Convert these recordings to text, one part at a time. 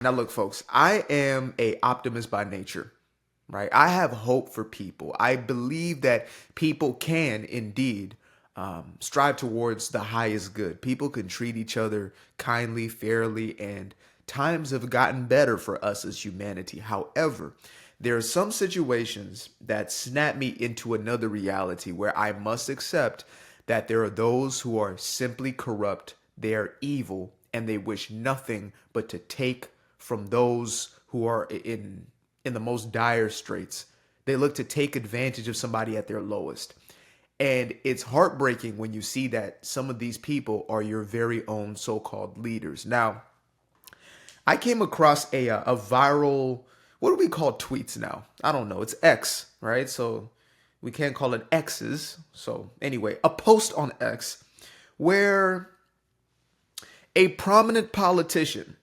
Now, look, folks, I am a optimist by nature, right? I have hope for people. I believe that people can indeed strive towards the highest good. People can treat each other kindly, fairly, and times have gotten better for us as humanity. However, there are some situations that snap me into another reality where I must accept that there are those who are simply corrupt, they are evil, and they wish nothing but to take from those who are in the most dire straits. They look to take advantage of somebody at their lowest. And it's heartbreaking when you see that some of these people are your very own so-called leaders. Now, I came across a viral, what do we call tweets now? I don't know. It's X, right? So we can't call it X's. So anyway, a post on X where a prominent politician,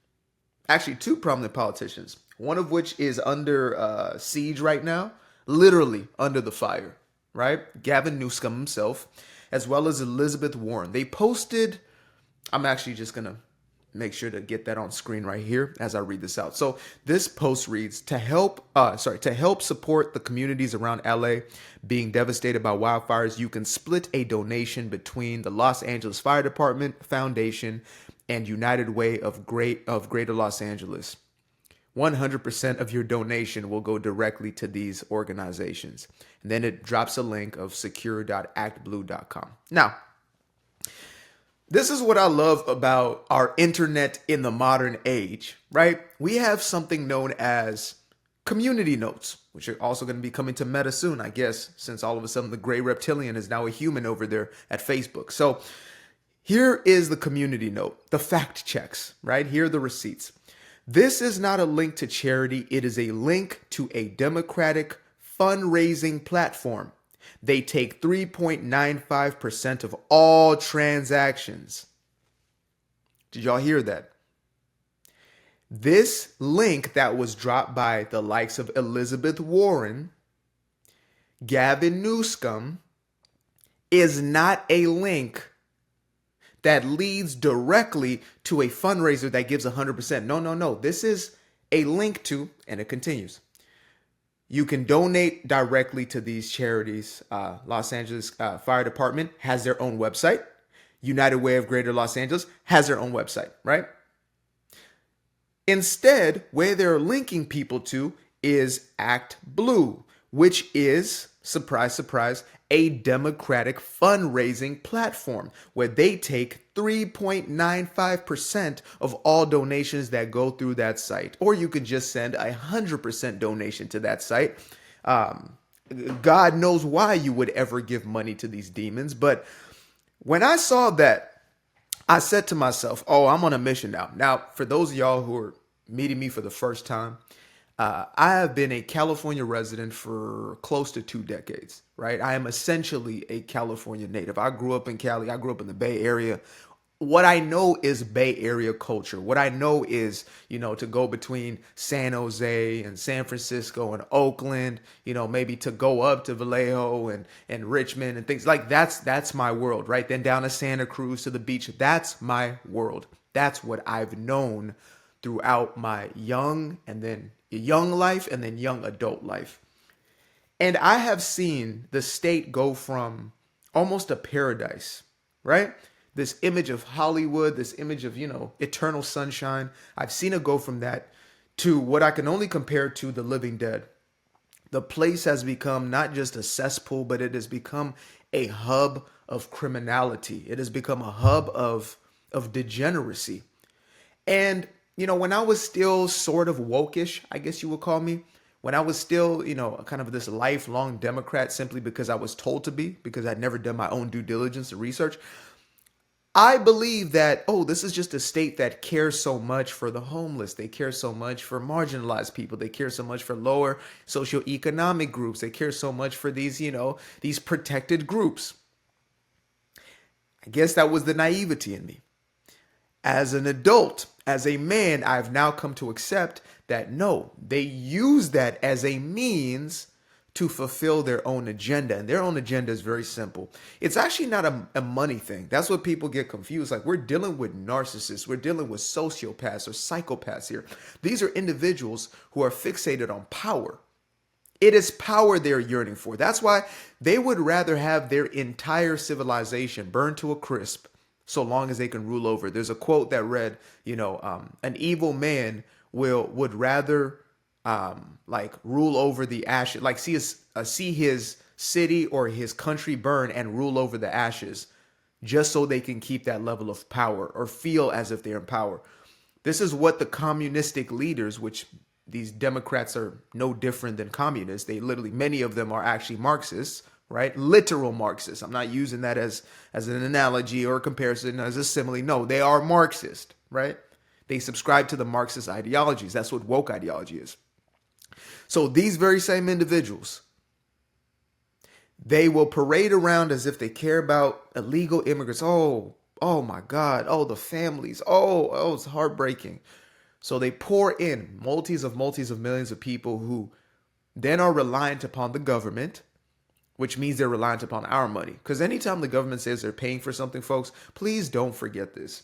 actually two prominent politicians, one of which is under siege right now, literally under the fire, right? Gavin Newsom himself, as well as Elizabeth Warren. They posted, I'm actually just going to make sure to get that on screen right here as I read this out. So this post reads, to help support the communities around LA being devastated by wildfires, you can split a donation between the Los Angeles Fire Department Foundation and United Way of Greater Los Angeles. 100% of your donation will go directly to these organizations. And then it drops a link of secure.actblue.com. Now, this is what I love about our internet in the modern age, right? We have something known as community notes, which are also going to be coming to Meta soon, I guess, since all of a sudden the gray reptilian is now a human over there at Facebook. So here is the community note, the fact checks, right? Here are the receipts. This is not a link to charity. It is a link to a Democratic fundraising platform. They take 3.95% of all transactions. Did y'all hear that? This link that was dropped by the likes of Elizabeth Warren, Gavin Newsom, is not a link that leads directly to a fundraiser that gives 100%. No. This is a link to, and it continues. You can donate directly to these charities. Los Angeles Fire Department has their own website. United Way of Greater Los Angeles has their own website, right? Instead, where they're linking people to is ActBlue, which is, surprise, surprise, a Democratic fundraising platform where they take 3.95% of all donations that go through that site. Or you can just send 100% donation to that site. God knows why you would ever give money to these demons. But when I saw that, I said to myself, oh, I'm on a mission now. Now, for those of y'all who are meeting me for the first time, I have been a California resident for close to 2 decades, right? I am essentially a California native. I grew up in Cali. I grew up in the Bay Area. What I know is Bay Area culture. What I know is, to go between San Jose and San Francisco and Oakland, maybe to go up to Vallejo and Richmond and things like that's my world, right? Then down to Santa Cruz to the beach. That's my world. That's what I've known throughout my young life and then young adult life. And I have seen the state go from almost a paradise, right? This image of Hollywood, this image of, eternal sunshine. I've seen it go from that to what I can only compare to the living dead. The place has become not just a cesspool, but it has become a hub of criminality. It has become a hub of degeneracy. And when I was still sort of wokish, I guess you would call me, when I was still, kind of this lifelong Democrat simply because I was told to be, because I'd never done my own due diligence or research, I believe that, this is just a state that cares so much for the homeless. They care so much for marginalized people. They care so much for lower socioeconomic groups. They care so much for these, these protected groups. I guess that was the naivety in me. As an adult, as a man, I've now come to accept that no, they use that as a means to fulfill their own agenda. And their own agenda is very simple. It's actually not a money thing. That's what people get confused. Like, we're dealing with narcissists. We're dealing with sociopaths or psychopaths here. These are individuals who are fixated on power. It is power they're yearning for. That's why they would rather have their entire civilization burned to a crisp so long as they can rule over. There's a quote that read, an evil man would rather like rule over the ashes, like see his city or his country burn and rule over the ashes just so they can keep that level of power or feel as if they're in power. This is what the communistic leaders, which these Democrats are no different than communists. They literally, many of them are actually Marxists, right? Literal Marxists. I'm not using that as an analogy or a comparison, as a simile. No, they are Marxist, right? They subscribe to the Marxist ideologies. That's what woke ideology is. So these very same individuals, they will parade around as if they care about illegal immigrants. Oh my God. Oh, the families. Oh, it's heartbreaking. So they pour in multis of millions of people who then are reliant upon the government, which means they're reliant upon our money. Because anytime the government says they're paying for something, folks, please don't forget this.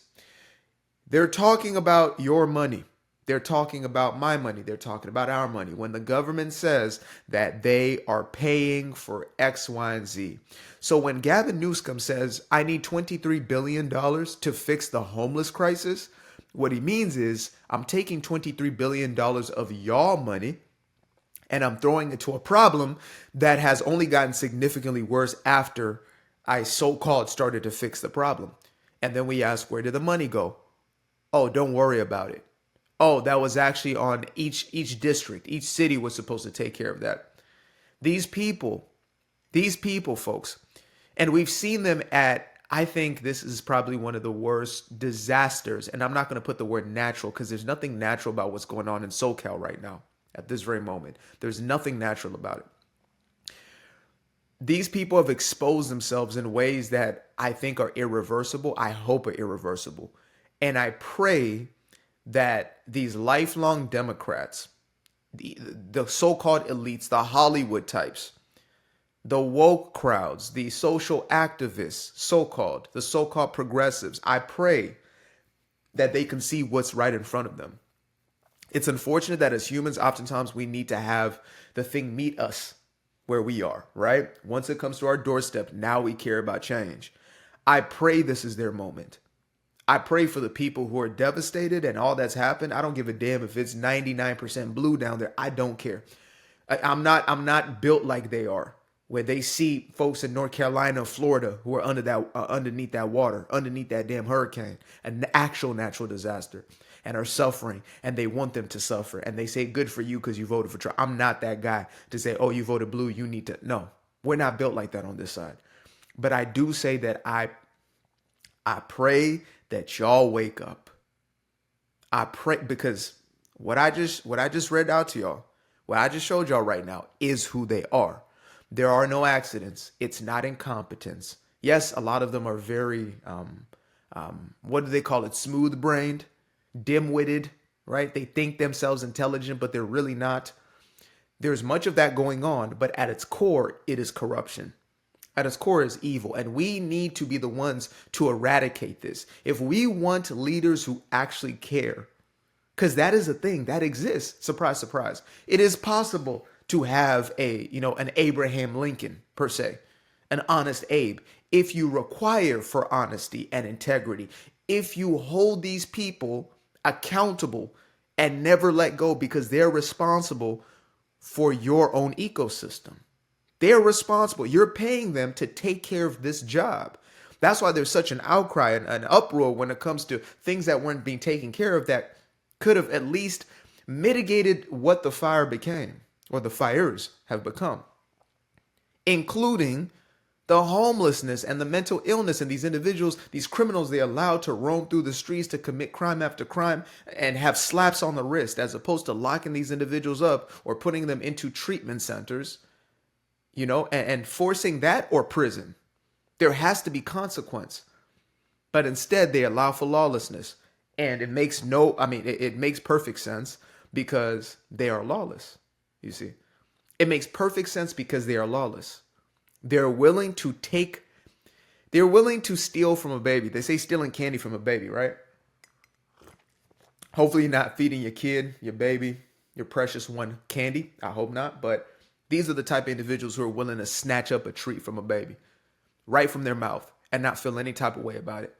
They're talking about your money. They're talking about my money. They're talking about our money. When the government says that they are paying for X, Y, and Z. So when Gavin Newsom says, I need $23 billion to fix the homeless crisis, what he means is I'm taking $23 billion of y'all money and I'm throwing it to a problem that has only gotten significantly worse after I so-called started to fix the problem. And then we ask, where did the money go? Oh, don't worry about it. Oh, that was actually on each district. Each city was supposed to take care of that. These people, folks, and we've seen them at, I think this is probably one of the worst disasters. And I'm not going to put the word natural because there's nothing natural about what's going on in SoCal right now at this very moment. There's nothing natural about it. These people have exposed themselves in ways that I think are irreversible. I hope are irreversible. And I pray that these lifelong Democrats, the so-called elites, the Hollywood types, the woke crowds, the social activists, the so-called progressives, I pray that they can see what's right in front of them. It's unfortunate that as humans, oftentimes we need to have the thing meet us where we are, right? Once it comes to our doorstep, now we care about change. I pray this is their moment. I pray for the people who are devastated and all that's happened. I don't give a damn if it's 99% blue down there. I don't care. I'm not built like they are, where they see folks in North Carolina, Florida, who are underneath that water, underneath that damn hurricane, an actual natural disaster, and are suffering, and they want them to suffer, and they say, good for you because you voted for Trump. I'm not that guy to say, oh, you voted blue, you need to. No, we're not built like that on this side. But I do say that I pray that y'all wake up. I pray, because what I just read out to y'all, what I just showed y'all right now is who they are. There are no accidents. It's not incompetence. Yes, a lot of them are very, what do they call it? Smooth-brained, dim-witted, right? They think themselves intelligent, but they're really not. There's much of that going on, but at its core, it is corruption. At its core is evil, and we need to be the ones to eradicate this. If we want leaders who actually care, because that is a thing that exists. Surprise, surprise. It is possible to have an Abraham Lincoln, per se, an honest Abe, if you require for honesty and integrity, if you hold these people accountable and never let go because they're responsible for your own ecosystem. They're responsible. You're paying them to take care of this job. That's why there's such an outcry and an uproar when it comes to things that weren't being taken care of that could have at least mitigated what the fire became, or the fires have become, including the homelessness and the mental illness in these individuals, these criminals they allowed to roam through the streets to commit crime after crime and have slaps on the wrist, as opposed to locking these individuals up or putting them into treatment centers, and forcing that, or prison. There has to be consequence. But instead, they allow for lawlessness. And it makes it makes perfect sense because they are lawless, you see. It makes perfect sense because they are lawless. They're willing to they're willing to steal from a baby. They say stealing candy from a baby, right? Hopefully you're not feeding your kid, your baby, your precious one candy. I hope not. But these are the type of individuals who are willing to snatch up a treat from a baby right from their mouth and not feel any type of way about it.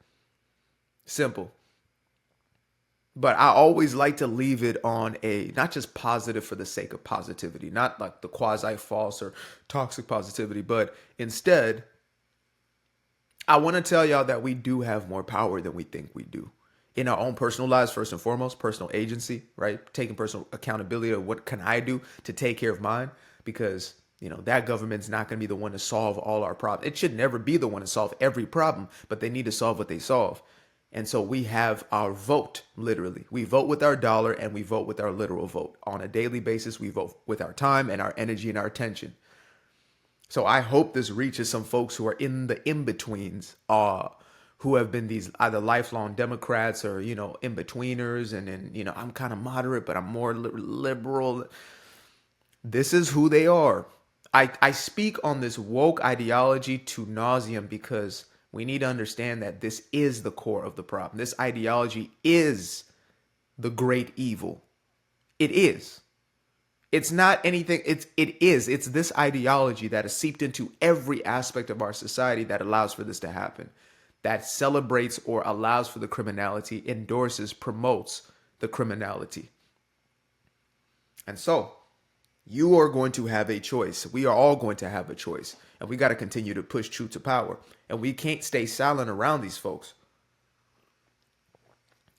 Simple. But I always like to leave it on a not just positive for the sake of positivity, not like the quasi false or toxic positivity, but instead, I want to tell y'all that we do have more power than we think we do in our own personal lives, first and foremost, personal agency, right? Taking personal accountability of what can I do to take care of mine, because that government's not going to be the one to solve all our problems. It should never be the one to solve every problem, but they need to solve what they solve. And so we have our vote, literally. We vote with our dollar and we vote with our literal vote. On a daily basis, we vote with our time and our energy and our attention. So I hope this reaches some folks who are in the in-betweens, who have been these either lifelong Democrats or, in-betweeners. And then, I'm kind of moderate, but I'm more liberal. This is who they are. I speak on this woke ideology to nauseam because we need to understand that this is the core of the problem. This ideology is the great evil. It is. It's not anything. It is. It's this ideology that has seeped into every aspect of our society that allows for this to happen, that celebrates or allows for the criminality, endorses, promotes the criminality. And so you are going to have a choice. We are all going to have a choice. And we got to continue to push truth to power. And we can't stay silent around these folks.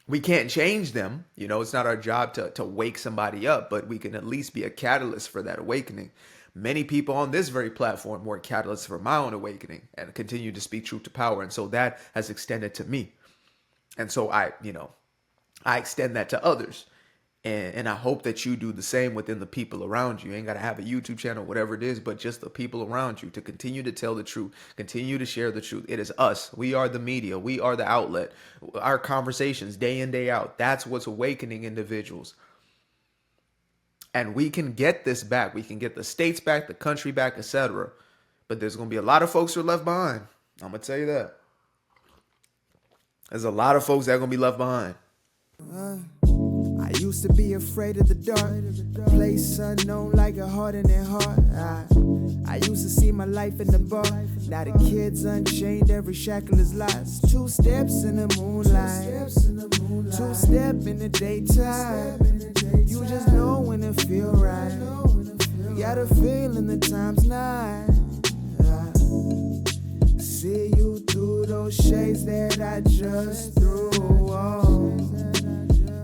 We can't change them. It's not our job to wake somebody up, but we can at least be a catalyst for that awakening. Many people on this very platform were catalysts for my own awakening and continue to speak truth to power. And so that has extended to me. And so I extend that to others. And I hope that you do the same within the people around you. You ain't got to have a YouTube channel, whatever it is, but just the people around you to continue to tell the truth, continue to share the truth. It is us. We are the media. We are the outlet. Our conversations day in, day out. That's what's awakening individuals. And we can get this back. We can get the states back, the country back, etc. But there's going to be a lot of folks who are left behind. I'm going to tell you that. There's a lot of folks that are going to be left behind. I used to be afraid of the dark, place unknown like a heart in their heart. I used to see my life in the bar. Now the kids unchained, every shackle is lost. 2 steps in the moonlight, 2 step in the daytime. You just know when it feel right. You got a feeling the time's not. See you through those shades that I just threw on.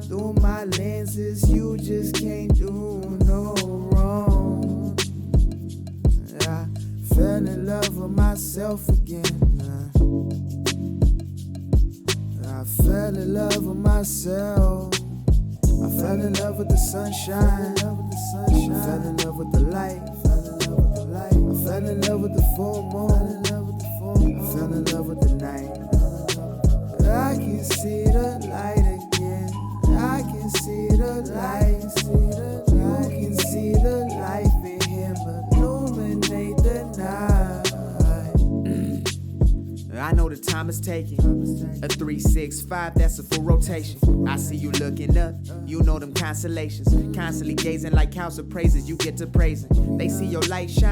Through my lenses, you just can't do no wrong. I fell in love with myself again. I fell in love with myself. I fell in love with the sunshine. I fell in love with the light. I fell in love with the full moon. I fell in love with the night. I can see the light again. I can see the light. You can see the life in him illuminate the night. I know the time is taking. A 365, that's a full rotation. I see you looking up, you know them constellations. Constantly gazing like house of praises, you get to praising. They see your light shine.